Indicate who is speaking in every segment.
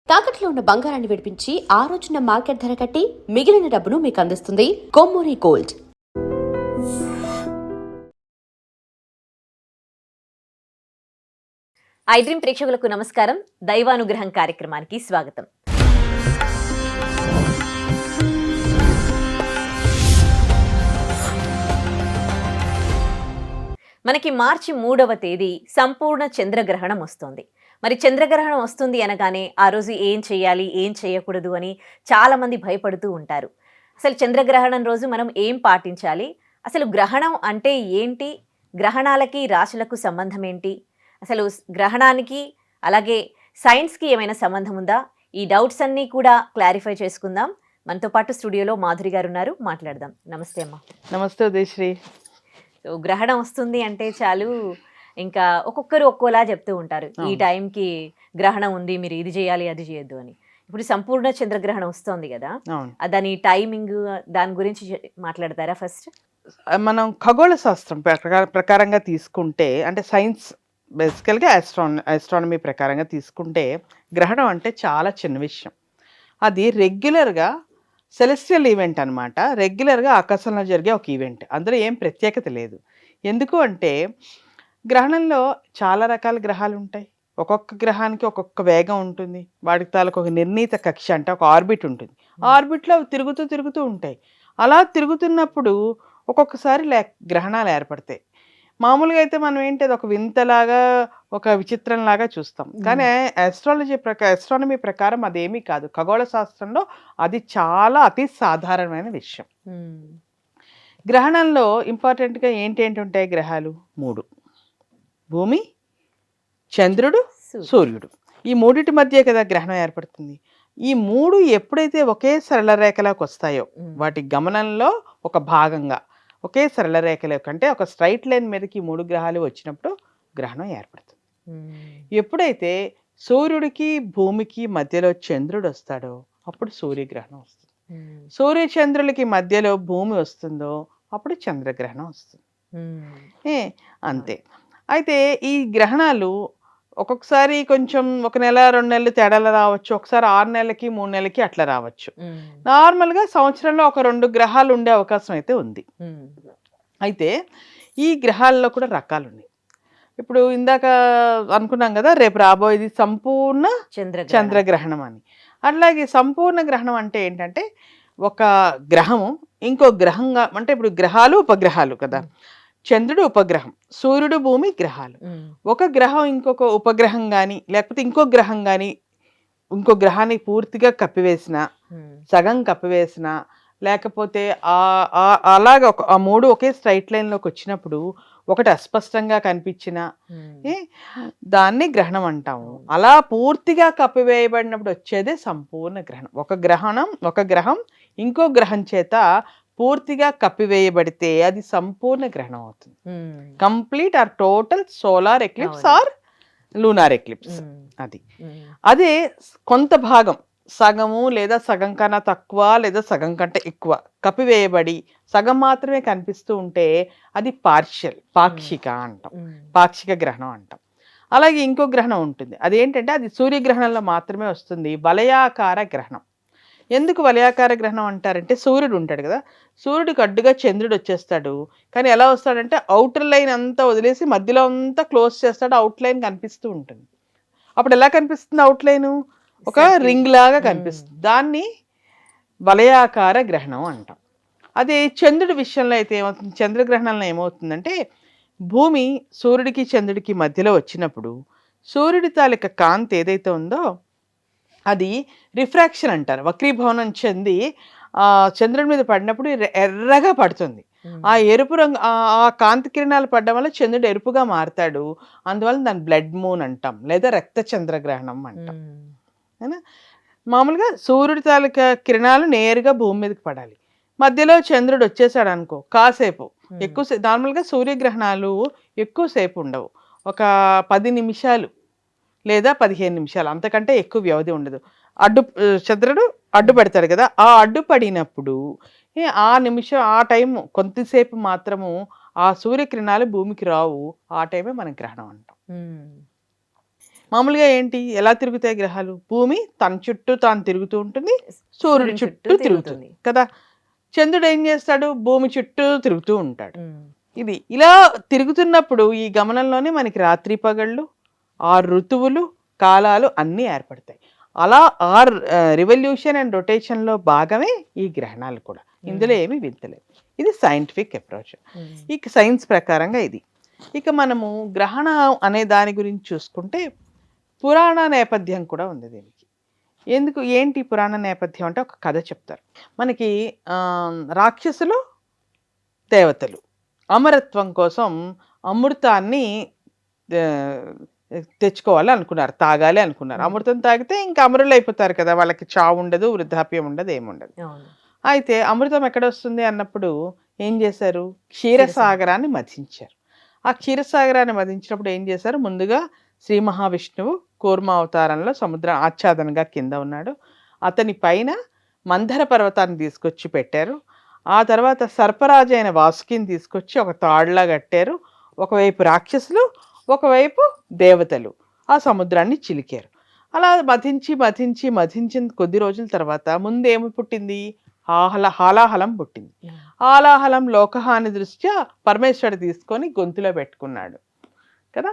Speaker 1: తాకట్లో ఉన్న బంగారాన్ని విడిపించి ఆ రోజున మార్కెట్ ధర కట్టి మిగిలిన డబ్బును మీకు అందిస్తుంది కొమ్మూరి గోల్డ్.
Speaker 2: ఐడ్రీమ్ ప్రేక్షకులకు నమస్కారం. దైవానుగ్రహం కార్యక్రమానికి స్వాగతం. మనకి మార్చి 3వ తేదీ సంపూర్ణ చంద్రగ్రహణం వస్తుంది. మరి చంద్రగ్రహణం వస్తుంది అనగానే ఆ రోజు ఏం చేయాలి, ఏం చేయకూడదు అని చాలామంది భయపడుతూ ఉంటారు. అసలు చంద్రగ్రహణం రోజు మనం ఏం పాటించాలి, అసలు గ్రహణం అంటే ఏంటి, గ్రహణాలకి రాశులకు సంబంధం ఏంటి, అసలు గ్రహణానికి అలాగే సైన్స్కి ఏమైనా సంబంధం ఉందా, ఈ డౌట్స్ అన్నీ కూడా క్లారిఫై చేసుకుందాం. మనతో పాటు స్టూడియోలో మాధురి గారు ఉన్నారు, మాట్లాడదాం. నమస్తే అమ్మా.
Speaker 3: నమస్తే ఉదయశ్రీ.
Speaker 2: సో గ్రహణం వస్తుంది అంటే చాలు ఇంకా ఒక్కొక్కరు ఒక్కోలా చెప్తూ ఉంటారు. ఈ టైంకి గ్రహణం ఉంది, మీరు ఇది చేయాలి అది చేయొద్దు అని. ఇప్పుడు సంపూర్ణ చంద్రగ్రహణం వస్తుంది కదా, దాని టైమింగ్ దాని గురించి మాట్లాడతారా ఫస్ట్?
Speaker 3: మనం ఖగోళ శాస్త్రం ప్రకారంగా తీసుకుంటే, అంటే సైన్స్ బేసికల్గా ఆస్ట్రానమీ ప్రకారంగా తీసుకుంటే గ్రహణం అంటే చాలా చిన్న విషయం. అది రెగ్యులర్గా సెలెస్టియల్ ఈవెంట్ అనమాట. రెగ్యులర్గా ఆకాశంలో జరిగే ఒక ఈవెంట్. అందులో ఏం ప్రత్యేకత లేదు. ఎందుకు అంటే గ్రహణంలో చాలా రకాల గ్రహాలు ఉంటాయి. ఒక్కొక్క గ్రహానికి ఒక్కొక్క వేగం ఉంటుంది. వాటికి తాలూకు ఒక నిర్ణీత కక్ష అంటే ఒక ఆర్బిట్ ఉంటుంది. ఆ ఆర్బిట్లో అవి తిరుగుతూ ఉంటాయి. అలా తిరుగుతున్నప్పుడు ఒక్కొక్కసారి గ్రహణాలు ఏర్పడతాయి. మామూలుగా అయితే మనం ఏంటి, అది ఒక వింతలాగా ఒక విచిత్రంలాగా చూస్తాం. కానీ ఆస్ట్రానమీ ప్రకారం అదేమీ కాదు. ఖగోళ శాస్త్రంలో అది చాలా అతి సాధారణమైన విషయం. గ్రహణంలో ఇంపార్టెంట్గా ఏంటి ఉంటాయి గ్రహాలు? 3: భూమి, చంద్రుడు, సూర్యుడు. ఈ మూడిటి మధ్య కదా గ్రహణం ఏర్పడుతుంది. ఈ 3 ఎప్పుడైతే ఒకే సరళ రేఖలోకి వస్తాయో, వాటి గమనంలో ఒక భాగంగా ఒకే సరళ రేఖలో కంటే ఒక స్ట్రైట్ లైన్ మీదకి 3 గ్రహాలు వచ్చినప్పుడు గ్రహణం ఏర్పడుతుంది. ఎప్పుడైతే సూర్యుడికి భూమికి మధ్యలో చంద్రుడు వస్తాడో అప్పుడు సూర్యగ్రహణం వస్తుంది. సూర్య చంద్రులకి మధ్యలో భూమి వస్తుందో అప్పుడు చంద్రగ్రహణం వస్తుంది. అంతే. అయితే ఈ గ్రహణాలు ఒక్కొక్కసారి కొంచెం 1 నెల 2 నెలలు తేడాలు రావచ్చు, ఒకసారి 6 నెలలకి 3 నెలలకి అట్లా రావచ్చు. నార్మల్గా సంవత్సరంలో ఒక 2 గ్రహాలు ఉండే అవకాశం అయితే ఉంది. అయితే ఈ గ్రహాల్లో కూడా రకాలు ఉన్నాయి. ఇప్పుడు ఇందాక అనుకున్నాం కదా, రేపు రాబోయేది సంపూర్ణ చంద్రగ్రహణం అని. అట్లాగే సంపూర్ణ గ్రహణం అంటే ఏంటంటే ఒక గ్రహము ఇంకో గ్రహంగా, అంటే ఇప్పుడు గ్రహాలు ఉపగ్రహాలు కదా, చంద్రుడు ఉపగ్రహం, సూర్యుడు భూమి గ్రహాలు. ఒక గ్రహం ఇంకొక ఉపగ్రహం కానీ లేకపోతే ఇంకో గ్రహం కానీ ఇంకో గ్రహాన్ని పూర్తిగా కప్పివేసిన, సగం కప్పివేసిన, లేకపోతే అలాగ ఆ 3 ఒకే స్ట్రైట్ లైన్లోకి వచ్చినప్పుడు ఒకటి అస్పష్టంగా కనిపించిన దాన్ని గ్రహణం అంటాము. అలా పూర్తిగా కప్పివేయబడినప్పుడు వచ్చేదే సంపూర్ణ గ్రహణం. ఒక గ్రహం ఇంకో గ్రహం చేత పూర్తిగా కప్పివేయబడితే అది సంపూర్ణ గ్రహణం అవుతుంది. Complete or total solar eclipse or lunar eclipse. అదే కొంత భాగం, సగము లేదా సగం కన్నా తక్కువ లేదా సగం కంటే ఎక్కువ కప్పివేయబడి సగం మాత్రమే కనిపిస్తూ ఉంటే అది పాక్షిక అంటాం, పాక్షిక గ్రహణం అంటాం. అలాగే ఇంకో గ్రహణం ఉంటుంది. అదేంటంటే అది సూర్యగ్రహణంలో మాత్రమే వస్తుంది, వలయాకార గ్రహణం. ఎందుకు వలయాకార గ్రహణం అంటారంటే, సూర్యుడు ఉంటాడు కదా, సూర్యుడికి అడ్డుగా చంద్రుడు వచ్చేస్తాడు. కానీ ఎలా వస్తాడంటే అవుటర్ లైన్ అంతా వదిలేసి మధ్యలో అంతా క్లోజ్ చేస్తాడు, అవుట్ లైన్ కనిపిస్తూ ఉంటుంది. అప్పుడు ఎలా కనిపిస్తుంది అవుట్ లైను? ఒక రింగ్ లాగా కనిపిస్తుంది. దాన్ని వలయాకార గ్రహణం అంటాం. అదే చంద్రుడి విషయంలో అయితే ఏమవుతుంది, చంద్రగ్రహణంలో ఏమవుతుందంటే భూమి సూర్యుడికి చంద్రుడికి మధ్యలో వచ్చినప్పుడు సూర్యుడి తాలూకా కాంతి ఏదైతే ఉందో అది రిఫ్రాక్షన్ అంటారు, వక్రీభవనం చెంది చంద్రుడి మీద పడినప్పుడు ఎర్రగా పడుతుంది. ఆ ఎరుపు రంగు, ఆ కాంతి కిరణాలు పడడం వల్ల చంద్రుడు ఎరుపుగా మారుతాడు. అందువల్ల దాన్ని బ్లడ్ మూన్ అంటాం లేదా రక్త చంద్రగ్రహణం అంటాం. మామూలుగా సూర్యుడి తాలూకా కిరణాలు నేరుగా భూమి మీదకి పడాలి, మధ్యలో చంద్రుడు వచ్చేసాడు అనుకో, కాసేపు ఎక్కువసేపు, నార్మల్గా సూర్యగ్రహణాలు ఎక్కువసేపు ఉండవు, ఒక 10 నిమిషాలు లేదా 15 నిమిషాలు, అంతకంటే ఎక్కువ వ్యవధి ఉండదు. చంద్రుడు అడ్డు పెడతాడు కదా, ఆ అడ్డు పడినప్పుడు ఆ నిమిషం, ఆ టైం కొంతసేపు మాత్రము ఆ సూర్యకిరణాలు భూమికి రావు, ఆ టైమే మనం గ్రహణం అంటాం. మామూలుగా ఏంటి ఎలా తిరుగుతాయి గ్రహాలు? భూమి తన చుట్టూ తాను తిరుగుతూ ఉంటుంది, సూర్యుడి చుట్టూ తిరుగుతుంది కదా. చంద్రుడు ఏం చేస్తాడు? భూమి చుట్టూ తిరుగుతూ ఉంటాడు. ఇది ఇలా తిరుగుతున్నప్పుడు ఈ గమనంలోనే మనకి రాత్రి పగళ్ళు, 6 ఋతువులు, కాలాలు అన్నీ ఏర్పడతాయి. అలా 6 రివల్యూషన్ అండ్ రొటేషన్లో భాగమే ఈ గ్రహణాలు కూడా. ఇందులో ఏమీ వింతలేదు. ఇది సైంటిఫిక్ అప్రోచ్. ఇక సైన్స్ ప్రకారంగా ఇది. ఇక మనము గ్రహణం అనే దాని గురించి చూసుకుంటే పురాణ నేపథ్యం కూడా ఉంది దీనికి. ఎందుకు ఏంటి పురాణ నేపథ్యం అంటే ఒక కథ చెప్తారు మనకి. రాక్షసులు, దేవతలు అమరత్వం కోసం అమృతాన్ని తెచ్చుకోవాలి అనుకున్నారు, తాగాలి అనుకున్నారు. అమృతం తాగితే ఇంకా అమరులు అయిపోతారు కదా, వాళ్ళకి చావు ఉండదు, వృద్ధాప్యం ఉండదు, ఏముండదు. అయితే అమృతం ఎక్కడ వస్తుంది అన్నప్పుడు ఏం చేశారు? క్షీరసాగరాన్ని మథించారు. ఆ క్షీరసాగరాన్ని మథించినప్పుడు ఏం చేశారు? ముందుగా శ్రీ మహావిష్ణువు కూర్మ అవతారంలో సముద్రం ఆచ్ఛాదనగా కింద ఉన్నాడు. అతని పైన మందర పర్వతాన్ని తీసుకొచ్చి పెట్టారు. ఆ తర్వాత సర్పరాజు అయిన వాసుకిని తీసుకొచ్చి ఒక తాడులా కట్టారు. ఒకవైపు రాక్షసులు, ఒకవైపు దేవతలు ఆ సముద్రాన్ని చిలికారు. అలా మథించిన కొద్ది రోజుల తర్వాత ముందు ఏమి పుట్టింది? హాలాహలం పుట్టింది. హాలాహలం లోకహాని దృష్ట్యా పరమేశ్వరుడు తీసుకొని గొంతులో పెట్టుకున్నాడు కదా.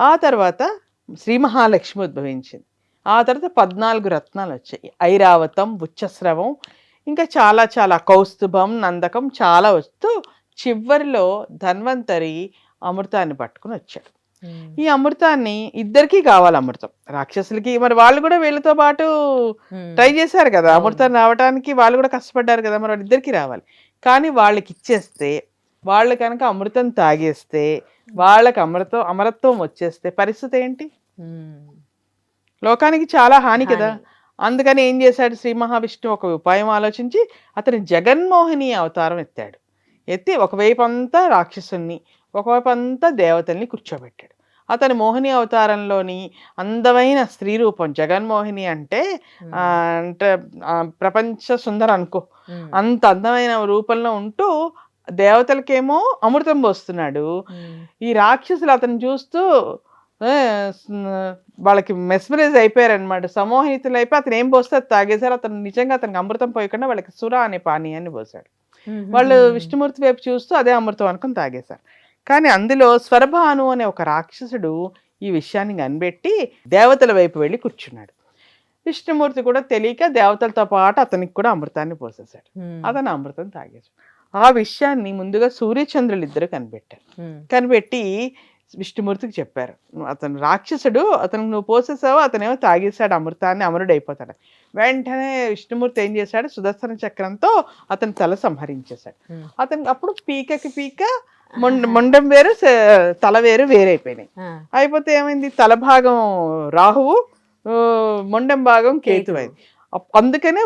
Speaker 3: ఆ తర్వాత శ్రీ మహాలక్ష్మి ఉద్భవించింది. ఆ తర్వాత 14 రత్నాలు వచ్చాయి. ఐరావతం, ఉచ్చస్రవం, ఇంకా చాలా చాలా కౌస్తుభం, నందకం చాలా వస్తూ చివరిలో ధన్వంతరి అమృతాన్ని పట్టుకుని వచ్చాడు. ఈ అమృతాన్ని ఇద్దరికీ కావాలి అమృతం. రాక్షసులకి మరి వాళ్ళు కూడా వీళ్ళతో పాటు ట్రై చేశారు కదా అమృతం రావడానికి, వాళ్ళు కూడా కష్టపడ్డారు కదా, మరి వాళ్ళిద్దరికీ రావాలి. కానీ వాళ్ళకి ఇచ్చేస్తే, వాళ్ళు కనుక అమృతం తాగేస్తే, వాళ్ళకి అమరత్వం వచ్చేస్తే పరిస్థితి ఏంటి? లోకానికి చాలా హాని కదా. అందుకని ఏం చేశాడు శ్రీ మహావిష్ణువు? ఒక ఉపాయం ఆలోచించి అతని జగన్మోహిని అవతారం ఎత్తాడు. ఎత్తి ఒకవైపు అంతా రాక్షసుల్ని, ఒకవైపు అంతా దేవతల్ని కూర్చోబెట్టాడు. అతని మోహిని అవతారంలోని అందమైన స్త్రీ రూపం జగన్మోహిని అంటే అంటే ప్రపంచ సుందర అనుకో, అంత అందమైన రూపంలో ఉంటూ దేవతలకేమో అమృతం పోస్తున్నాడు. ఈ రాక్షసులు అతను చూస్తూ వాళ్ళకి మెస్మరైజ్ అయిపోయారనమాట, సమోహితులు అయిపోయి అతను ఏం పోస్తే అది తాగేశారు. అతను నిజంగా అతనికి అమృతం పోయకుండా వాళ్ళకి సుర అనే పానీయాన్ని పోసాడు. వాళ్ళు విష్ణుమూర్తి వైపు చూస్తూ అదే అమృతం అనుకుని తాగేశారు. కానీ అందులో స్వరభాను అనే ఒక రాక్షసుడు ఈ విషయాన్ని కనిపెట్టి దేవతల వైపు వెళ్ళి కూర్చున్నాడు. విష్ణుమూర్తి కూడా తెలియక దేవతలతో పాటు అతనికి కూడా అమృతాన్ని పోసేశాడు. అతను అమృతం తాగేశాడు. ఆ విషయాన్ని ముందుగా సూర్యచంద్రులు ఇద్దరు కనిపెట్టారు. కనిపెట్టి విష్ణుమూర్తికి చెప్పారు, అతను రాక్షసుడు, అతను నువ్వు పోసేసావు, అతనేమో తాగేశాడు అమృతాన్ని, అమరుడు అయిపోతాడు. వెంటనే విష్ణుమూర్తి ఏం చేశాడు? సుదర్శన చక్రంతో అతని తల సంహరించేశాడు. అతను అప్పుడు పీకకి పీక, మొండం వేరు, తల వేరు వేరైపోయినాయి. అయిపోతే ఏమైంది? తల భాగం రాహువు, మొండం భాగం కేతు అయింది. అందుకనే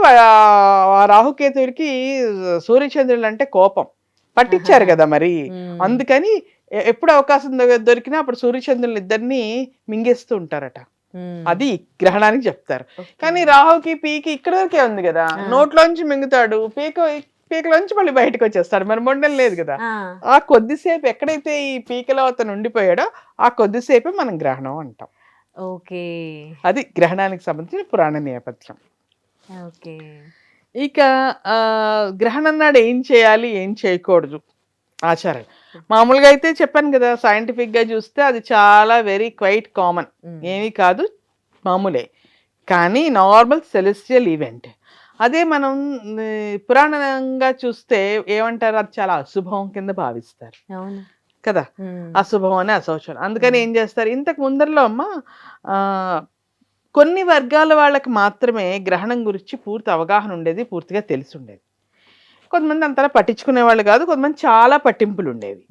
Speaker 3: ఆ రాహుకేతువులకి సూర్యచంద్రులు అంటే కోపం, పట్టించారు కదా మరి. అందుకని ఎప్పుడు అవకాశం దొరికినా అప్పుడు సూర్యచంద్రులు ఇద్దరిని మింగేస్తూ ఉంటారట. అది గ్రహణానికి చెప్తారు. కానీ రాహుకి పీకి ఇక్కడ వరకే ఉంది కదా, నోట్లోంచి మింగుతాడు, పీకలోంచి మళ్ళీ బయటకు వచ్చేస్తాడు, మరి మొండం లేదు కదా. ఆ కొద్దిసేపు ఎక్కడైతే ఈ పీకలో అతను ఉండిపోయాడో ఆ కొద్దిసేపే మనం గ్రహణం అంటాం.
Speaker 2: ఓకే,
Speaker 3: అది గ్రహణానికి సంబంధించిన పురాణ నేపథ్యం.
Speaker 2: ఓకే,
Speaker 3: ఇక గ్రహణం నాడు ఏం చేయాలి, ఏం చేయకూడదు ఆచారం. మామూలుగా అయితే చెప్పాను కదా, సైంటిఫిక్ గా చూస్తే అది చాలా వెరీ క్వైట్ కామన్, ఏమీ కాదు, మామూలే. కానీ నార్మల్ సెలెస్టియల్ ఈవెంట్. అదే మనం పురాణంగా చూస్తే ఏమంటారు? అది చాలా అశుభం కింద భావిస్తారు కదా, అశుభం అని అశౌచం. అందుకని ఏం చేస్తారు? ఇంతకు ముందరలో అమ్మ కొన్ని వర్గాల వాళ్ళకి మాత్రమే గ్రహణం గురించి పూర్తి అవగాహన ఉండేది, పూర్తిగా తెలిసి ఉండేది. కొంతమంది అంతలా పట్టించుకునే వాళ్ళు కాదు, కొంతమంది చాలా పట్టింపులు ఉండేవి.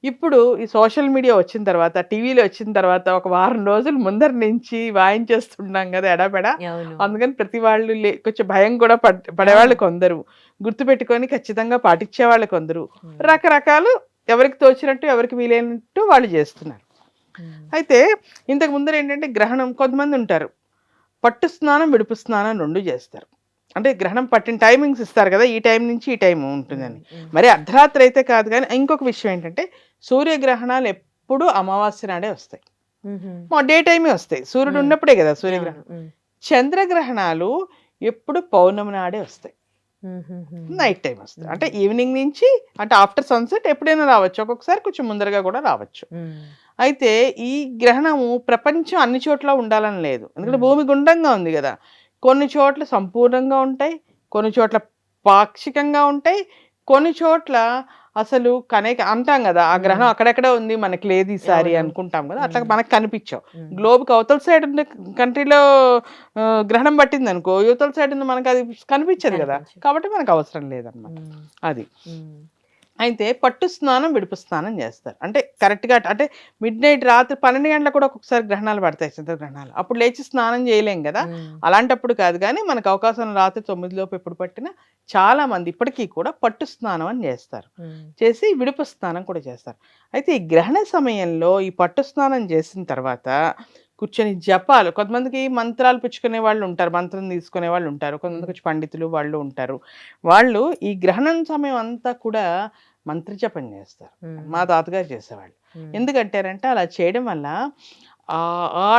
Speaker 3: ఇప్పుడు ఈ సోషల్ మీడియా వచ్చిన తర్వాత, టీవీలో వచ్చిన తర్వాత ఒక వారం రోజుల ముందర నుంచి వాయించేస్తున్నాం కదా ఎడాపెడా. అందుకని ప్రతి వాళ్ళు కొంచెం భయం కూడా పడేవాళ్ళు కొందరు, గుర్తుపెట్టుకొని ఖచ్చితంగా పాటించే వాళ్ళు కొందరు, రకరకాలు ఎవరికి తోచినట్టు ఎవరికి వీలైనట్టు వాళ్ళు చేస్తున్నారు. అయితే ఇంతకు ముందర ఏంటంటే గ్రహణం, కొంతమంది ఉంటారు పట్టు స్నానం, విడుపు స్నానం 2 చేస్తారు. అంటే గ్రహణం పట్టిన టైమింగ్స్ ఇస్తారు కదా, ఈ టైం నుంచి ఈ టైం ఉంటుందని. మరి అర్ధరాత్రి అయితే కాదు. కానీ ఇంకొక విషయం ఏంటంటే సూర్యగ్రహణాలు ఎప్పుడు అమావాస్య నాడే వస్తాయి. డే టైమే వస్తాయి, సూర్యుడు ఉన్నప్పుడే కదా సూర్యగ్రహణం. చంద్రగ్రహణాలు ఎప్పుడు పౌర్ణమి నాడే వస్తాయి, నైట్ టైం వస్తాయి. అంటే ఈవినింగ్ నుంచి, అంటే ఆఫ్టర్ సన్సెట్ ఎప్పుడైనా రావచ్చు, ఒక్కొక్కసారి కొంచెం ముందరగా కూడా రావచ్చు. అయితే ఈ గ్రహణము ప్రపంచం అన్ని చోట్ల ఉండాలని లేదు, ఎందుకంటే భూమి గుండ్రంగా ఉంది కదా. కొన్ని చోట్ల సంపూర్ణంగా ఉంటాయి, కొన్ని చోట్ల పాక్షికంగా ఉంటాయి, కొన్ని చోట్ల అసలు అంటాం కదా ఆ గ్రహణం అక్కడెక్కడ ఉంది మనకి లేదు ఈసారి అనుకుంటాం కదా, అట్లా మనకు కనిపించవు. గ్లోబ్కి అవతల సైడ్ ఉన్న కంట్రీలో గ్రహణం పట్టింది అనుకో, యువతల సైడ్ ఉంది మనకు అది కనిపించదు కదా, కాబట్టి మనకు అవసరం లేదన్నమాట అది. అయితే పట్టు స్నానం విడుపు స్నానం చేస్తారు, అంటే కరెక్ట్గా అంటే మిడ్ నైట్ రాత్రి 12 గంటలకు కూడా ఒక్కొక్కసారి గ్రహణాలు పడతాయి, చంద్రగ్రహణాలు. అప్పుడు లేచి స్నానం చేయలేం కదా, అలాంటప్పుడు కాదు. కానీ మనకు అవకాశం రాత్రి 9 లోపు ఎప్పుడు పట్టినా చాలా మంది ఇప్పటికీ కూడా పట్టు స్నానం అని చేస్తారు, చేసి విడుపు స్నానం కూడా చేస్తారు. అయితే ఈ గ్రహణ సమయంలో ఈ పట్టు స్నానం చేసిన తర్వాత కూర్చొని జపాలు, కొంతమందికి మంత్రాలు పుచ్చుకునే వాళ్ళు ఉంటారు, మంత్రం తీసుకునే వాళ్ళు ఉంటారు, కొంతమందికి వచ్చి పండితులు వాళ్ళు ఉంటారు. వాళ్ళు ఈ గ్రహణం సమయం అంతా కూడా మంత్రజపం చేస్తారు. మా తాతగారు చేసేవాళ్ళు. ఎందుకంటారంటే అలా చేయడం వల్ల ఆ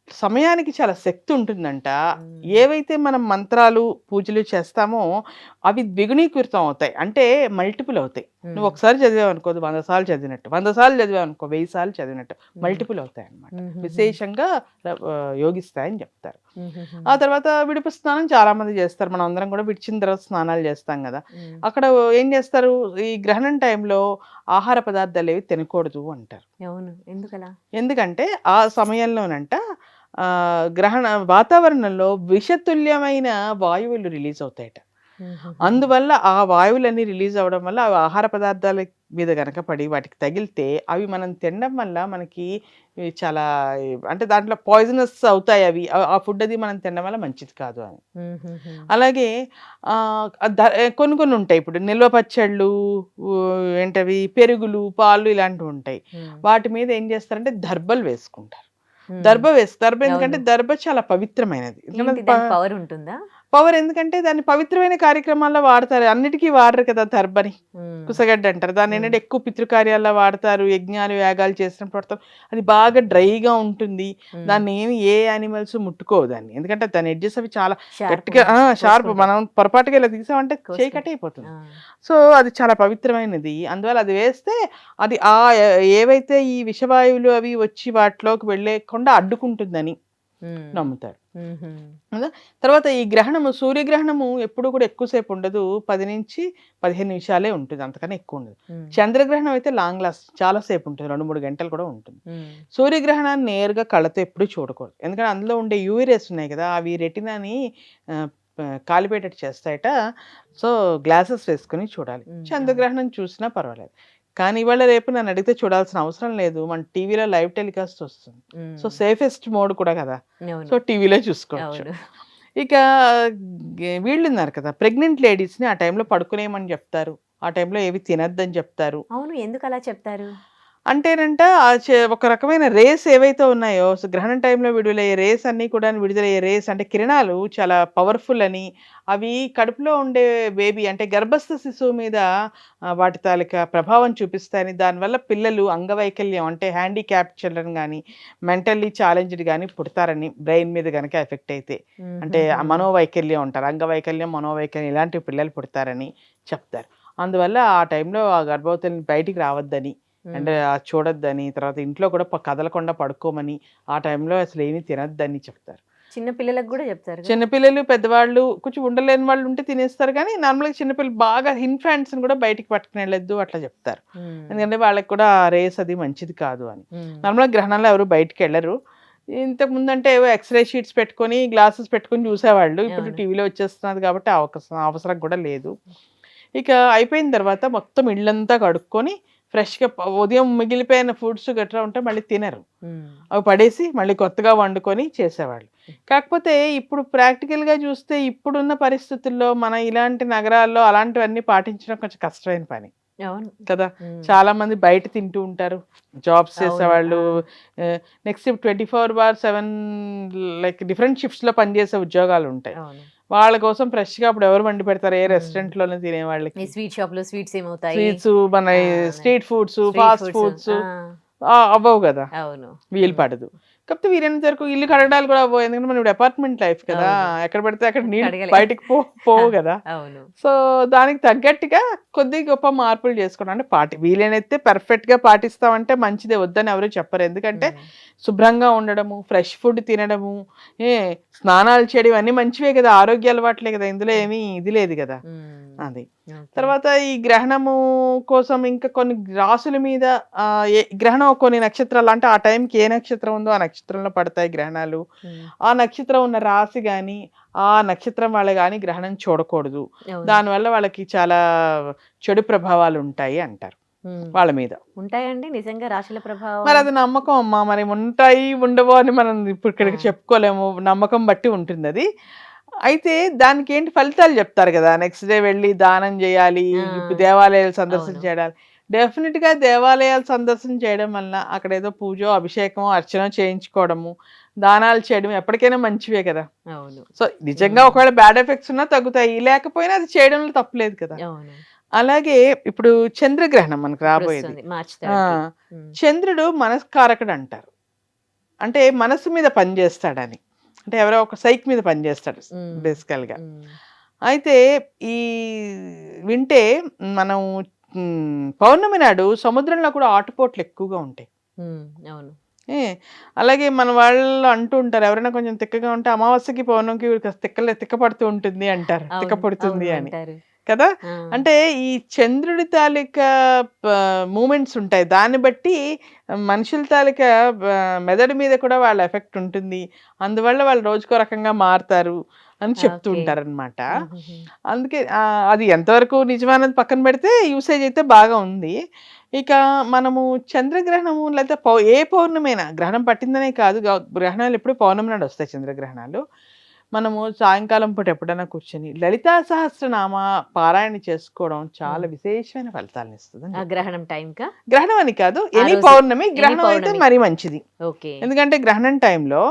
Speaker 3: సమయానికి చాలా శక్తి ఉంటుందంట. ఏవైతే మనం మంత్రాలు పూజలు చేస్తామో అవి ద్విగుణీకృతం అవుతాయి, అంటే మల్టిపుల్ అవుతాయి. నువ్వు ఒకసారి చదివావు అనుకో 100 సార్లు చదివినట్టు, 100 సార్లు చదివావు అనుకో 1000 సార్లు చదివినట్టు మల్టిపుల్ అవుతాయి అన్నమాట. విశేషంగా యోగిస్తాయని చెప్తారు. ఆ తర్వాత విడుపు స్నానం చాలా మంది చేస్తారు, మనం అందరం కూడా విడిచిన తర్వాత స్నానాలు చేస్తాం కదా. అక్కడ ఏం చేస్తారు, ఈ గ్రహణం టైంలో ఆహార పదార్థాలు ఏవి తినకూడదు అంటారు. ఎందుకంటే ఆ సమయంలోనంట గ్రహణ వాతావరణంలో విషతుల్యమైన వాయువులు రిలీజ్ అవుతాయట. అందువల్ల ఆ వాయువులన్నీ రిలీజ్ అవ్వడం వల్ల అవి ఆహార పదార్థాల మీద గనక పడి వాటికి తగిలితే అవి మనం తినడం వల్ల మనకి చాలా, అంటే దాంట్లో పాయిజనస్ అవుతాయి అవి, ఆ ఫుడ్ అది మనం తినడం వల్ల మంచిది కాదు అని. అలాగే కొన్ని ఉంటాయి, ఇప్పుడు నిల్వ పచ్చళ్ళు ఏంటవి పెరుగులు పాలు ఇలాంటివి ఉంటాయి, వాటి మీద ఏం చేస్తారంటే దర్బలు వేసుకుంటారు. దర్బ ఎందుకంటే దర్బ చాలా పవిత్రమైనది.
Speaker 2: పవర్ ఉంటుందా?
Speaker 3: పవర్ ఎందుకంటే దాన్ని పవిత్రమైన కార్యక్రమాల్లో వాడతారు, అన్నిటికీ వాడరు కదా దర్బని. కుసగడ్డ అంటారు దాన్ని, ఏంటంటే ఎక్కువ పితృకార్యాల్లో వాడతారు, యజ్ఞాలు యాగాలు చేసినప్పుడు వాడతారు. అది బాగా డ్రైగా ఉంటుంది, దాన్ని ఏ యానిమల్స్ ముట్టుకోవు దాన్ని, ఎందుకంటే దాని ఎడ్జెస్ అవి చాలా గట్టిగా షార్ప్, మనం పొరపాటుగా ఇలా తీసామంటే చేయి కట్ అయిపోతుంది. సో అది చాలా పవిత్రమైనది, అందువల్ల అది వేస్తే అది ఏవైతే ఈ విషవాయువులు అవి వచ్చి వాటిలోకి వెళ్ళకుండా అడ్డుకుంటుందని నమ్ముతారు. తర్వాత ఈ గ్రహణము, సూర్యగ్రహణము ఎప్పుడు కూడా ఎక్కువసేపు ఉండదు, 10 నుంచి 15 నిమిషాలే ఉంటుంది, అంతకన్నా ఎక్కువ ఉండదు. చంద్రగ్రహణం అయితే లాంగ్ లాస్ట్ చాలా సేపు ఉంటుంది, 2-3 గంటలు కూడా ఉంటుంది. సూర్యగ్రహణాన్ని నేరుగా కళ్ళతో ఎప్పుడు చూడకూడదు, ఎందుకంటే అందులో ఉండే యూవీ రేస్ ఉన్నాయి కదా, అవి రెటినాని కాలిపేటట్టు చేస్తాయట. సో గ్లాసెస్ వేసుకుని చూడాలి. చంద్రగ్రహణం చూసినా పర్వాలేదు, కానీ ఇవాళ రేపు నన్ను అడిగితే చూడాల్సిన అవసరం లేదు, మన టీవీలో లైవ్ టెలికాస్ట్ వస్తుంది. సో సేఫెస్ట్ మోడ్ కూడా కదా, సో టీవీలో చూసుకోవచ్చు. ఇక వీళ్ళు ఉన్నారు కదా ప్రెగ్నెంట్ లేడీస్ని, ఆ టైంలో పడుకునేయమని చెప్తారు, ఆ టైంలో ఏవి తినద్దని చెప్తారు.
Speaker 2: అవును, ఎందుకు అలా చెప్తారు
Speaker 3: అంటేనంట ఒక రకమైన రేస్ ఏవైతే ఉన్నాయో గ్రహణం టైంలో విడుదలయ్యే రేస్ అన్నీ కూడా, విడుదలయ్యే రేస్ అంటే కిరణాలు చాలా పవర్ఫుల్ అని, అవి కడుపులో ఉండే బేబీ అంటే గర్భస్థ శిశువు మీద వాటి తాలూకా ప్రభావం చూపిస్తాయని, దానివల్ల పిల్లలు అంగవైకల్యం అంటే హ్యాండిక్యాప్ చిల్డ్రన్ కానీ మెంటల్లీ ఛాలెంజ్డ్ కానీ పుడతారని, బ్రెయిన్ మీద కనుక ఎఫెక్ట్ అయితే, అంటే మనోవైకల్యం ఉంటారు, అంగవైకల్యం మనోవైకల్యం ఇలాంటి పిల్లలు పుడతారని చెప్తారు. అందువల్ల ఆ టైంలో ఆ గర్భవతుల్ని బయటికి రావద్దని, అంటే చూడొద్దని, తర్వాత ఇంట్లో కూడా కదలకుండా పడుకోమని, ఆ టైంలో అసలు ఏమీ తినద్దని చెప్తారు.
Speaker 2: చిన్న పిల్లలకు కూడా చెప్తారు.
Speaker 3: చిన్నపిల్లలు పెద్దవాళ్ళు కొంచెం ఉండలేని వాళ్ళు ఉంటే తినేస్తారు, కానీ నార్మల్గా చిన్నపిల్లలు బాగా ఇన్ఫాంట్స్ని కూడా బయటికి పట్టుకుని వెళ్ళొద్దు అట్లా చెప్తారు, ఎందుకంటే వాళ్ళకి కూడా రేస్ అది మంచిది కాదు అని. నార్మల్గా గ్రహణంలో ఎవరు బయటికి వెళ్ళరు. ఇంతకు ముందు అంటే ఏవో ఎక్స్రే షీట్స్ పెట్టుకొని గ్లాసెస్ పెట్టుకొని చూసేవాళ్ళు, ఇప్పుడు టీవీలో వచ్చేస్తున్నది కాబట్టి అవసరం కూడా లేదు. ఇక అయిపోయిన తర్వాత మొత్తం ఇళ్ళంతా కడుక్కొని ఫ్రెష్గా, ఉదయం మిగిలిపోయిన ఫుడ్స్ గట్రా ఉంటే మళ్ళీ తినరు, అవి పడేసి మళ్ళీ కొత్తగా వండుకొని చేసేవాళ్ళు. కాకపోతే ఇప్పుడు ప్రాక్టికల్గా చూస్తే ఇప్పుడున్న పరిస్థితుల్లో మన ఇలాంటి నగరాల్లో అలాంటివన్నీ పాటించడం కొంచెం కష్టమైన పని కదా. చాలా మంది బయట తింటూ ఉంటారు, జాబ్స్ చేసేవాళ్ళు, నెక్స్ట్ 24/7 లైక్ డిఫరెంట్ షిఫ్ట్స్లో పనిచేసే ఉద్యోగాలు ఉంటాయి. వాళ్ళ కోసం ఫ్రెష్ గా అప్పుడు ఎవరు వండి పెడతారు, ఏ రెస్టారెంట్ లోనే తినే వాళ్ళకి.
Speaker 2: స్వీట్ షాప్ లో స్వీట్స్ ఏమవుతాయి,
Speaker 3: స్వీట్స్ మన స్ట్రీట్ ఫుడ్స్, ఫాస్ట్ ఫుడ్స్, అవ్వవు కదా,
Speaker 2: అవును.
Speaker 3: వీలు పడదు. కాకపోతే వీలైనంత వరకు ఇల్లు కడగడాలు కూడా అవ్వవు, ఎందుకంటే మనం ఇప్పుడు అపార్ట్మెంట్ లైఫ్ కదా,
Speaker 2: అవును.
Speaker 3: ఎక్కడ పడితే అక్కడ నీళ్ళు
Speaker 2: కడగలేం.
Speaker 3: బయటికి పోవు కదా.
Speaker 2: అవును.
Speaker 3: సో దానికి తగ్గట్టుగా కొద్ది గొప్ప మార్పులు చేసుకోవడం, అంటే వీలైనైతే పర్ఫెక్ట్ గా పాటిస్తామంటే మంచిదే, వద్దని ఎవరు చెప్పరు. ఎందుకంటే శుభ్రంగా ఉండడము, ఫ్రెష్ ఫుడ్ తినడము, స్నానాలు చేయడం అన్ని మంచివే కదా, ఆరోగ్య అలవాట్లే కదా, ఇందులో ఏమీ ఇది లేదు కదా. అది తర్వాత ఈ గ్రహణము కోసం ఇంకా కొన్ని రాసుల మీద గ్రహణం కొన్ని నక్షత్రాలు, అంటే ఆ టైంకి ఏ నక్షత్రం ఉందో ఆ నక్షత్రంలో పడతాయి గ్రహణాలు. ఆ నక్షత్రం ఉన్న రాశి గాని ఆ నక్షత్రం వాళ్ళ గాని గ్రహణం చూడకూడదు, దానివల్ల వాళ్ళకి చాలా చెడు ప్రభావాలు ఉంటాయి అంటారు వాళ్ళ మీద.
Speaker 2: ఉంటాయండి నిజంగా రాశుల ప్రభావం?
Speaker 3: మరి అది నమ్మకం అమ్మా, మరి ఉంటాయి ఉండవో అని మనం ఇప్పుడు ఇక్కడికి చెప్పుకోలేము, నమ్మకం బట్టి ఉంటుంది అది. అయితే దానికి ఏంటి ఫలితాలు చెప్తారు కదా, నెక్స్ట్ డే వెళ్ళి దానం చేయాలి, దేవాలయాలు సందర్శన చేయాలి. డెఫినెట్ గా దేవాలయాలు సందర్శన చేయడం వల్ల అక్కడ ఏదో పూజో అభిషేకం అర్చన చేయించుకోవడము, దానాలు చేయడం ఎప్పటికైనా మంచివే కదా. సో నిజంగా ఒకవేళ బ్యాడ్ ఎఫెక్ట్స్ ఉన్నా తగ్గుతాయి, లేకపోయినా అది చేయడంలో తప్పులేదు కదా. అలాగే ఇప్పుడు చంద్రగ్రహణం మనకు రాబోయేది. చంద్రుడు మనస్కారకుడు అంటారు, అంటే మనసు మీద పనిచేస్తాడని, అంటే ఎవరో ఒక సైక్ మీద పనిచేస్తాడు బేసికల్ గా. అయితే ఈ వింటే మనం పౌర్ణమి నాడు సముద్రంలో కూడా ఆటుపోట్లు ఎక్కువగా ఉంటాయి. అలాగే మన వాళ్ళు అంటూ ఉంటారు, ఎవరైనా కొంచెం తిక్కగా ఉంటే అమావాస్యకి పౌర్ణమికి తిక్క పడుతూ ఉంటుంది అంటారు, తిక్క పడుతుంది అని కదా. అంటే ఈ చంద్రుడి తాలూకా మూమెంట్స్ ఉంటాయి, దాన్ని బట్టి మనుషుల తాలూకా మెదడు మీద కూడా వాళ్ళ ఎఫెక్ట్ ఉంటుంది, అందువల్ల వాళ్ళు రోజుకో రకంగా మారుతారు అని చెప్తూ ఉంటారు అనమాట. అందుకే అది ఎంతవరకు నిజమైనది పక్కన పెడితే యూసేజ్ అయితే బాగా ఉంది. ఇక మనము చంద్రగ్రహణము లేకపోతే ఏ పౌర్ణమైనా, గ్రహణం పట్టిందనే కాదు, గ్రహణాలు ఎప్పుడు పౌర్ణమి నాడు వస్తాయి చంద్రగ్రహణాలు. మనము సాయంకాలం పూట ఎప్పుడైనా కూర్చొని లలితా సహస్రనామ పారాయణ చేసుకోవడం చాలా విశేషమైన ఫలితాలను ఇస్తుంది.
Speaker 2: గ్రహణం టైం
Speaker 3: గ్రహణం అని కాదు, ఎనీ పౌర్ణమి, గ్రహణం అయితే మరీ మంచిది. ఎందుకంటే గ్రహణం టైంలో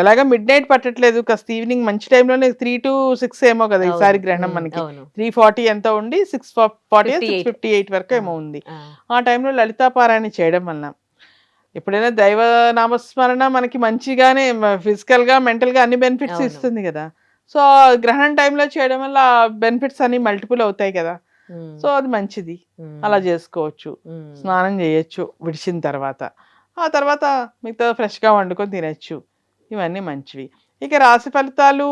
Speaker 3: ఎలాగా మిడ్ నైట్ పట్టట్లేదు, కాస్త ఈవినింగ్ మంచి టైంలోనే 3 to 6 ఏమో కదా ఈసారి గ్రహణం, మనకి 3:40 ఎంత ఉండి 6:40 6:58 వరకు ఏమో ఉంది. ఆ టైంలో లలితా పారాయణ చేయడం వల్ల ఎప్పుడైనా దైవ నామస్మరణ మనకి మంచిగానే ఫిజికల్ గా మెంటల్ గా అన్ని బెనిఫిట్స్ ఇస్తుంది కదా. సో గ్రహణం టైంలో చేయడం వల్ల బెనిఫిట్స్ అన్ని మల్టిపుల్ అవుతాయి కదా. సో అది మంచిది, అలా చేసుకోవచ్చు. స్నానం చేయొచ్చు విడిచిన తర్వాత, ఆ తర్వాత మిగతా ఫ్రెష్ గా వండుకొని తినచ్చు, ఇవన్నీ మంచివి. ఇక రాశి ఫలితాలు,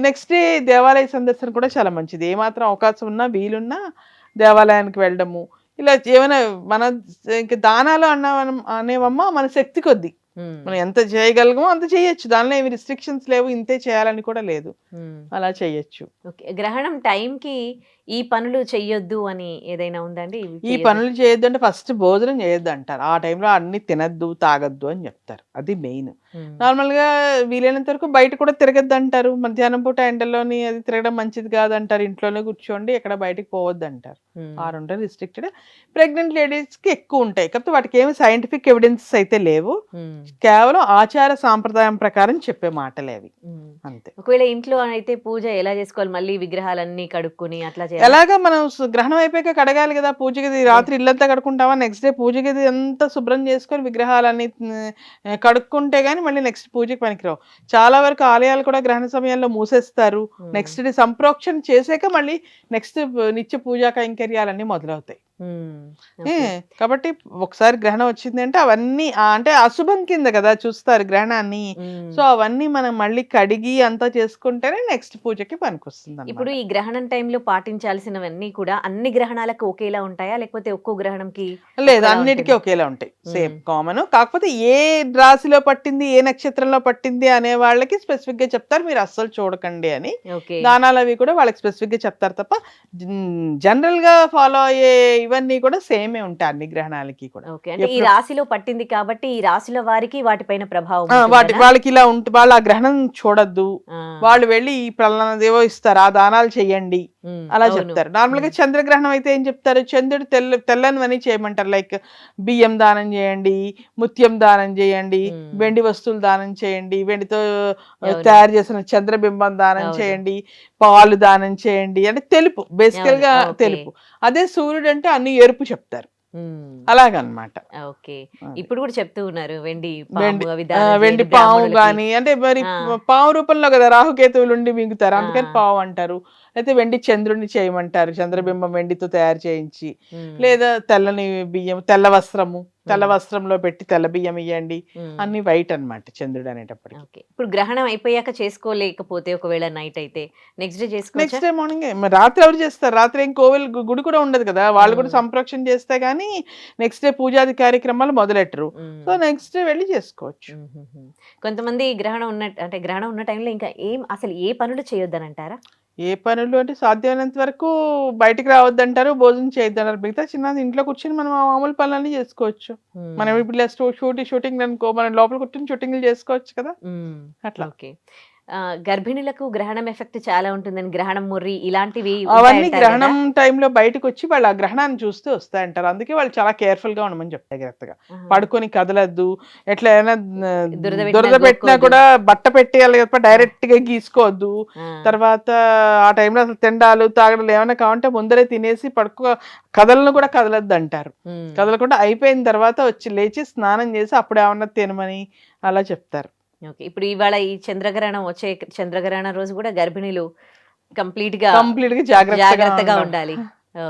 Speaker 3: నెక్స్ట్ డే దేవాలయ సందర్శన కూడా చాలా మంచిది. ఏమాత్రం అవకాశం ఉన్నా వీలున్నా దేవాలయానికి వెళ్ళడము, ఇలా ఏమైనా మన ఇంకా దానాలు అనేవమ్మా మన శక్తి కొద్ది, మనం ఎంత చేయగలగమో అంత చేయొచ్చు, దానిలో ఏమి రిస్ట్రిక్షన్స్ లేవు, ఇంతే చేయాలని కూడా లేదు, అలా చేయొచ్చు.
Speaker 2: గ్రహణం టైంకి ఈ పనులు చెయ్యొద్దు అని ఏదైనా ఉందండి?
Speaker 3: ఈ పనులు చేయొద్దు అంటే ఫస్ట్ భోజనం చేయొద్దు అంటారు, ఆ టైంలో అన్ని తినద్దు తాగద్దు అని చెప్తారు, అది మెయిన్. నార్మల్ గా వీలైనంత వరకు బయట కూడా తిరగద్దు అంటారు, మధ్యాహ్నం పూట ఎండలోని అది తిరగడం మంచిది కాదు అంటారు, ఇంట్లోనే కూర్చోండి ఎక్కడ బయటకు పోవద్దు అంటారు. ఆ రెండు రిస్ట్రిక్టెడ్. ప్రెగ్నెంట్ లేడీస్ కి ఎక్కువ ఉంటాయి, కాకపోతే వాటికి ఏమి సైంటిఫిక్ ఎవిడెన్సెస్ అయితే లేవు, కేవలం ఆచార సాంప్రదాయం ప్రకారం చెప్పే మాటలే అవి, అంతే.
Speaker 2: ఒకవేళ ఇంట్లో అయితే పూజ ఎలా చేసుకోవాలి? మళ్ళీ విగ్రహాలన్నీ కడుక్కుని అట్లా
Speaker 3: ఎలాగా మనం గ్రహణం అయిపోయాక కడగాలి కదా పూజ గది, రాత్రి ఇల్లంతా కడుక్కుంటావా, నెక్స్ట్ డే పూజ గది అంతా శుభ్రం చేసుకొని విగ్రహాలన్నీ కడుక్కుంటే గానీ మళ్ళీ నెక్స్ట్ పూజకి పనికిరావు. చాలా వరకు ఆలయాలు కూడా గ్రహణ సమయంలో మూసేస్తారు, నెక్స్ట్ డే సంప్రోక్షణ చేసాక మళ్ళీ నెక్స్ట్ నిత్య పూజా కైంకర్యాలన్నీ మొదలవుతాయి. కాబట్టి ఒకసారి గ్రహణం వచ్చింది అంటే అవన్నీ అంటే అశుభం కింద కదా చూస్తారు గ్రహణాన్ని, సో అవన్నీ మనం మళ్ళీ కడిగి అంతా చేసుకుంటేనే నెక్స్ట్ పూజకి పనికొస్తుంది.
Speaker 2: ఇప్పుడు ఈ గ్రహణం టైంలో పాటించాల్సినవన్నీ కూడా అన్ని గ్రహణాలకు ఒకేలా ఉంటాయా, లేకపోతే ఒక్కో గ్రహణంకి?
Speaker 3: లేదు, అన్నిటికీ ఒకేలా ఉంటాయి, సేమ్ కామన్. కాకపోతే ఏ రాశిలో పట్టింది ఏ నక్షత్రంలో పట్టింది అనే వాళ్ళకి స్పెసిఫిక్ గా చెప్తారు, మీరు అస్సలు చూడకండి అని. దానాలు అవి కూడా వాళ్ళకి స్పెసిఫిక్ గా చెప్తారు తప్ప జనరల్ గా ఫాలో అయ్యే ఇవన్నీ కూడా సేమే ఉంటాయి అన్ని గ్రహణాలకి కూడా.
Speaker 2: ఈ రాశిలో పట్టింది కాబట్టి ఈ రాశిలో వారికి వాటిపైన ప్రభావం,
Speaker 3: వాళ్ళకి ఇలా ఉంటుంది, వాళ్ళు ఆ గ్రహణం చూడొద్దు, వాళ్ళు వెళ్ళి ఈ ప్రళనదేవో ఇస్తారు ఆ దానాలు చెయ్యండి అలా చెప్తారు. నార్మల్ గా చంద్రగ్రహణం అయితే ఏం చెప్తారు, చంద్రుడు తెల్లనివని చేయమంటారు, లైక్ బియ్యం దానం చేయండి, ముత్యం దానం చేయండి, వెండి వస్తువులు దానం చేయండి, వెండితో తయారు చేసిన చంద్రబింబం దానం చేయండి, పాలు దానం చేయండి, అంటే తెలుపు, బేసికల్ గా తెలుపు. అదే సూర్యుడు అంటే అన్ని ఎరుపు చెప్తారు. అలాగనమాట.
Speaker 2: ఓకే. ఇప్పుడు కూడా చెప్తూ ఉన్నారు వెండి
Speaker 3: వెండి
Speaker 2: పాము అవి దానం
Speaker 3: వెండి
Speaker 2: చేయండి
Speaker 3: పాము
Speaker 2: బ్రాహ్మణులకి.
Speaker 3: గాని, అంటే మరి పాము రూపంలో కదా రాహుకేతువులు ఉండి మింగుతారు, అందుకని
Speaker 2: ఆ.
Speaker 3: పాము అంటారు. అయితే వెండి చంద్రుడిని చేయమంటారు, చంద్రబింబం వెండితో తయారు చేయించి.
Speaker 2: ఉమ్,
Speaker 3: లేదా తెల్లని బియ్యం, తెల్ల వస్త్రంలో పెట్టి తెల్ల బియ్యం ఇయ్యండి.
Speaker 2: ఉమ్.
Speaker 3: అన్ని వైట్ అన్నమాట చంద్రుడు అనేటప్పటికి.
Speaker 2: ఓకే. ఇప్పుడు గ్రహణం అయిపోయాక చేసుకోలేకపోతే ఒకవేళ నైట్ అయితే నెక్స్ట్ డే చేసుకోవచ్చా?
Speaker 3: నెక్స్ట్ డే మార్నింగ్ రాత్రి ఎవరు చేస్తారు? రాత్రి ఏం కోవిల్ గుడి కూడా ఉండదు కదా, వాళ్ళు కూడా సంప్రోక్షణ చేస్తే గానీ నెక్స్ట్ డే పూజాది కార్యక్రమాలు మొదలెట్టరు. సో నెక్స్ట్ డే వెళ్ళి చేసుకోవచ్చు.
Speaker 2: కొంతమంది గ్రహణం ఉన్న టైంలో ఇంకా అసలు ఏ పనులు చేయొద్దని అంటారా?
Speaker 3: ఏ పనులు అంటే సాధ్యమైనంత వరకు బయటికి రావద్దంటారు, భోజనం చేయొద్దంటారు. మిగతా చిన్న ఇంట్లో కూర్చొని మనం ఆ మామూలు పనులన్నీ చేసుకోవచ్చు. మనం ఇప్పుడు షూటింగ్ అనుకో, మనం లోపల కూర్చొని షూటింగ్లు చేసుకోవచ్చు కదా అట్లా.
Speaker 2: ఓకే. గర్భిణులకు గ్రహణం ఎఫెక్ట్ చాలా ఉంటుందని, గ్రహణం ముర్రి ఇలాంటివి
Speaker 3: అవన్నీ
Speaker 2: ఉంటాయంటారు
Speaker 3: గ్రహణం
Speaker 2: కదా?
Speaker 3: టైంలో బయటకు వచ్చి వాళ్ళు ఆ గ్రహణాన్ని చూస్తూ వస్తాయంటారు. అందుకే వాళ్ళు చాలా కేర్ఫుల్ గా ఉండమని చెప్తారు. జాగ్రత్తగా
Speaker 2: ఆహా.
Speaker 3: పడుకొని కదలద్దు, ఎట్లా ఏమైనా
Speaker 2: దురద
Speaker 3: దురద
Speaker 2: పెట్టినా
Speaker 3: పెట్టినా
Speaker 2: గోక్కోవద్దు.
Speaker 3: కూడా బట్ట పెట్టేయాలి తప్ప డైరెక్ట్ గా గీసుకోవద్దు.
Speaker 2: ఆ.
Speaker 3: తర్వాత ఆ టైంలో అసలు తిండాలు తాగడాలు ఏమైనా కావాలంటే ముందరే తినేసి కదలను కూడా కదలద్దు అంటారు.
Speaker 2: ఉమ్.
Speaker 3: కదలకుండా అయిపోయిన తర్వాత వచ్చి లేచి స్నానం చేసి అప్పుడు ఏమన్నా తినమని అలా చెప్తారు.
Speaker 2: ఓకే. ఇప్పుడు ఇవాళ ఈ చంద్రగ్రహణం రోజు కూడా గర్భిణీలు కంప్లీట్ గా జాగ్రత్తగా ఉండాలి.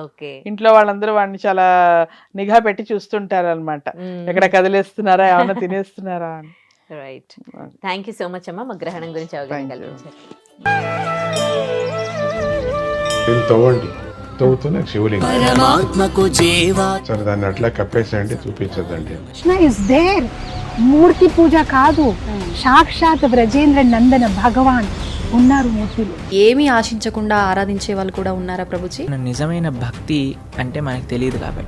Speaker 2: ఓకే.
Speaker 3: ఇంట్లో వాళ్ళందరూ వాడిని చాలా నిఘా పెట్టి చూస్తుంటారు అనమాట, ఎక్కడ కదిలేస్తున్నారా, ఏమన్నా తినేస్తున్నారా అని.
Speaker 2: Right. Thank you so much అమ్మా, మా గ్రహణం గురించి అవగాహన
Speaker 3: Thank you.
Speaker 2: కల్పించారు.
Speaker 4: దీన్ని తవ్వండి, తవ్వుతూనే శివలింగం.
Speaker 5: పరమాత్మకు జీవా
Speaker 4: సరే దాన్ని అట్లా కప్పేసేయండి, చూపించదండి.
Speaker 6: Krishna is there. మూర్తి పూజ కాదు, సాక్షాత్ బ్రజేంద్ర నందన భగవాన్ ఉన్నారు మూర్తిలో.
Speaker 7: ఏమీ ఆశించకుండా ఆరాధించే వాళ్ళు కూడా ఉన్నారా ప్రభుజీ?
Speaker 5: నిజమైన భక్తి అంటే మనకు తెలియదు కాబట్టి